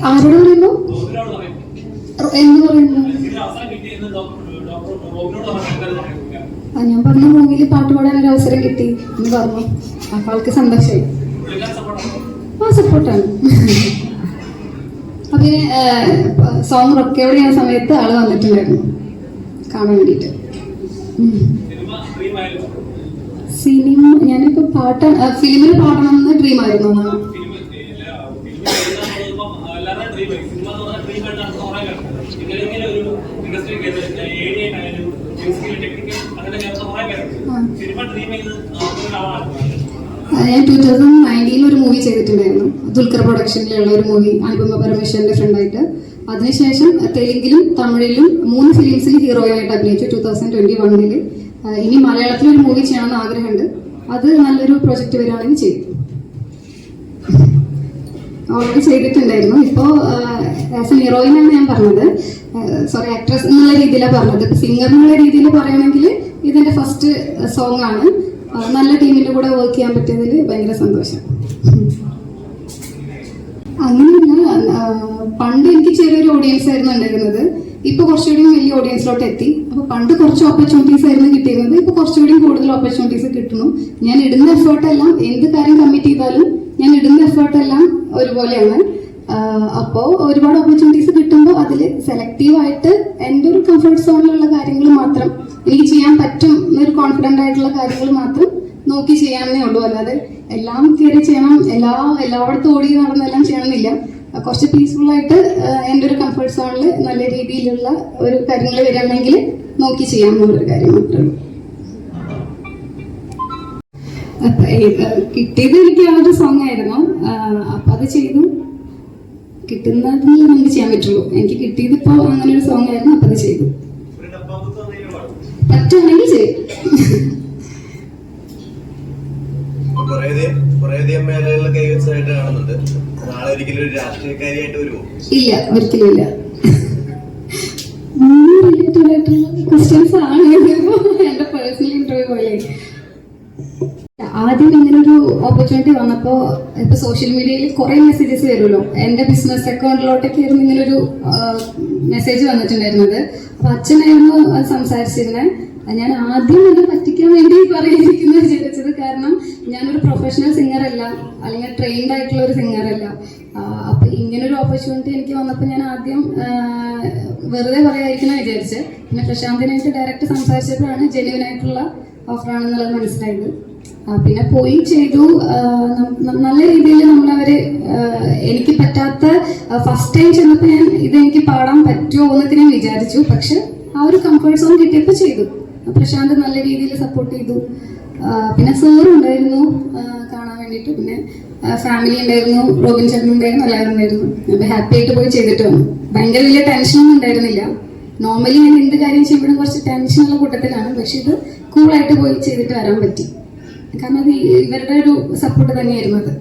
ആരോട് പറയുന്നു എന്ന് പറയുന്നു? ഞാൻ പറഞ്ഞ മൂവിയിൽ പാട്ട് പാടാൻ ഒരു അവസരം കിട്ടി എന്ന് പറഞ്ഞു. അപ്പൊ ആൾക്ക് സന്തോഷമായി. ആ സപ്പോർട്ടാണ്. അപ്പൊ സോങ് റെക്കോർഡ് ചെയ്യുന്ന സമയത്ത് ആള് വന്നിട്ടുണ്ടായിരുന്നു കാണാൻ വേണ്ടിട്ട്. സിനിമ ഞാനിപ്പോ പാട്ട് ഫിലിമിൽ പാടണമെന്ന് ഡ്രീം ആയിരുന്നു എന്നാണ്. ഞാൻ 2019 ഒരു മൂവി ചെയ്തിട്ടുണ്ടായിരുന്നു. ദുൽഖർ പ്രൊഡക്ഷനിലുള്ള ഒരു മൂവി, അനുപമ പരമേശ്വരന്റെ ഫ്രണ്ടായിട്ട്. അതിനുശേഷം തെലുങ്കിലും തമിഴിലും 3 ഫിലിംസിൽ ഹീറോയായിട്ട് അഭിനയിച്ചു 2021. ഇനി മലയാളത്തിലൊരു മൂവി ചെയ്യണമെന്ന് ആഗ്രഹമുണ്ട്. അത് നല്ലൊരു പ്രൊജക്ട് വരികയാണെങ്കിൽ ചെയ്യും. ഓൾറെഡി ചെയ്തിട്ടുണ്ടായിരുന്നു. ഇപ്പോൾ ആസ് എൻ ഹീറോയിനാണ് ഞാൻ പറഞ്ഞത്, സോറി ആക്ട്രസ് എന്നുള്ള രീതിയിലാണ് പറഞ്ഞത്. ഇപ്പം സിംഗർ എന്നുള്ള രീതിയിൽ പറയുകയാണെങ്കിൽ ഇതെൻ്റെ ഫസ്റ്റ് സോങ് ആണ്. നല്ല ടീമിൻ്റെ കൂടെ വർക്ക് ചെയ്യാൻ പറ്റിയതിൽ ഭയങ്കര സന്തോഷം. അങ്ങനെയല്ല, പണ്ട് എനിക്ക് ചെറിയൊരു ഓഡിയൻസ് ആയിരുന്നു ഉണ്ടായിരുന്നത്. ഇപ്പൊ കുറച്ചുകൂടി വലിയ ഓഡിയൻസിലോട്ട് എത്തി. അപ്പൊ പണ്ട് കുറച്ച് ഓപ്പർച്യൂണിറ്റീസ് ആയിരുന്നു കിട്ടിയിരുന്നത്. ഇപ്പൊ കുറച്ചുകൂടി കൂടുതൽ ഓപ്പർച്യൂണിറ്റീസ് കിട്ടുന്നു. ഞാൻ ഇടുന്ന എഫേർട്ടെല്ലാം, എന്ത് കാര്യം കമ്മിറ്റ് ചെയ്താലും ഞാൻ ഇടുന്ന എഫേർട്ടെല്ലാം ഒരുപോലെയാണ്. അപ്പോൾ ഒരുപാട് ഓപ്പർച്യൂണിറ്റീസ് കിട്ടുമ്പോൾ അതിൽ സെലക്റ്റീവായിട്ട് എൻ്റെ ഒരു കംഫർട്ട് സോണിലുള്ള കാര്യങ്ങൾ മാത്രം എനിക്ക് ചെയ്യാൻ പറ്റും എന്നൊരു കോൺഫിഡൻ്റ് ആയിട്ടുള്ള കാര്യങ്ങൾ മാത്രം നോക്കി ചെയ്യാനേ ഉള്ളൂ. അല്ലാതെ എല്ലാം കയറി ചെയ്യണം, എല്ലായിടത്തും ഓടി നടന്നെല്ലാം ചെയ്യണമെന്നില്ല. കുറച്ച് പീസ്ഫുൾ ആയിട്ട് എൻ്റെ ഒരു കംഫർട്ട് സോണിൽ നല്ല രീതിയിലുള്ള ഒരു കാര്യങ്ങൾ വരികയാണെങ്കിൽ നോക്കി ചെയ്യാമെന്നുള്ളൊരു കാര്യം മാത്രമേ ഉള്ളൂ. കിട്ടിയത് എനിക്ക് ആ ഒരു സോങ് ആയിരുന്നു. അപ്പം അത് ചെയ്തു. കിട്ടുന്നതിൽ നമുക്ക് ചെയ്യാൻ പറ്റുള്ളൂ. എനിക്ക് കിട്ടിയത് ഇപ്പോൾ അങ്ങനെ ഒരു സോങ് ആയിരുന്നു. അപ്പം അത് ചെയ്തു. പറ്റുകയാണെങ്കിൽ ചെയ്യും. ഇല്ല, ഒരിക്കലും ഇല്ല. റിലേറ്റഡ് ആയിട്ടുള്ള ക്വസ്റ്റ്യൻസ് ആണ് എന്റെ പേഴ്സണൽ ഇന്റർവ്യൂ പോലെ. ആദ്യം ഇങ്ങനൊരു ഓപ്പർച്യൂണിറ്റി വന്നപ്പോൾ ഇപ്പൊ സോഷ്യൽ മീഡിയയിൽ കുറെ മെസ്സേജസ് വരുമല്ലോ. എന്റെ ബിസിനസ് അക്കൗണ്ടിലോട്ടൊക്കെ ആയിരുന്നു ഇങ്ങനൊരു മെസ്സേജ് വന്നിട്ടുണ്ടായിരുന്നത്. അപ്പൊ അച്ഛനായിരുന്നു സംസാരിച്ചിരുന്നത്. ഞാൻ ആദ്യം തന്നെ പറ്റിക്കാൻ വേണ്ടി പറയുന്നത് വിചാരിച്ചത്. കാരണം ഞാനൊരു പ്രൊഫഷണൽ സിംഗർ അല്ല, അല്ലെങ്കിൽ ട്രെയിൻഡ് ആയിട്ടുള്ള ഒരു സിംഗർ അല്ല. അപ്പൊ ഇങ്ങനൊരു ഓപ്പർച്യൂണിറ്റി എനിക്ക് വന്നപ്പോൾ ഞാൻ ആദ്യം വെറുതെ പറയാതിരിക്കുന്ന വിചാരിച്ച്. പിന്നെ പ്രശാന്തിനായിട്ട് ഡയറക്റ്റ് സംസാരിച്ചപ്പോഴാണ് ജെന്യുവൻ ആയിട്ടുള്ള ഓഫറാണെന്നുള്ളത് മനസ്സിലായത്. പിന്നെ പോയി ചെയ്തു. നല്ല രീതിയിൽ നമ്മളവര് എനിക്ക് പറ്റാത്ത ഫസ്റ്റ് ടൈം ചെന്നപ്പോൾ ഞാൻ ഇതെനിക്ക് പാടാൻ പറ്റുമോ എന്നൊക്കെ ഞാൻ വിചാരിച്ചു. പക്ഷെ ആ ഒരു കംഫർട്ട് സോൺ കിട്ടിയപ്പോൾ ചെയ്തു. പ്രശാന്ത് നല്ല രീതിയിൽ സപ്പോർട്ട് ചെയ്തു. പിന്നെ സാറും ഉണ്ടായിരുന്നു കാണാൻ വേണ്ടിയിട്ട്. പിന്നെ ഫാമിലി ഉണ്ടായിരുന്നു, റോബിൻ ചേട്ടൻ ഉണ്ടായിരുന്നു, എല്ലാവരും ഉണ്ടായിരുന്നു. അപ്പോൾ ഹാപ്പി ആയിട്ട് പോയി ചെയ്തിട്ട് വന്നു. ഭയങ്കര വലിയ ടെൻഷനൊന്നും ഉണ്ടായിരുന്നില്ല. നോർമലി ഞാൻ എന്ത് കാര്യം ചെയ്യുമ്പോഴും കുറച്ച് ടെൻഷനുള്ള കൂട്ടത്തിലാണ്. പക്ഷെ ഇത് കൂളായിട്ട് പോയി ചെയ്തിട്ട് വരാൻ പറ്റി. കാരണം അത് ഇവരുടെ ഒരു സപ്പോർട്ട് തന്നെയായിരുന്നു അത്.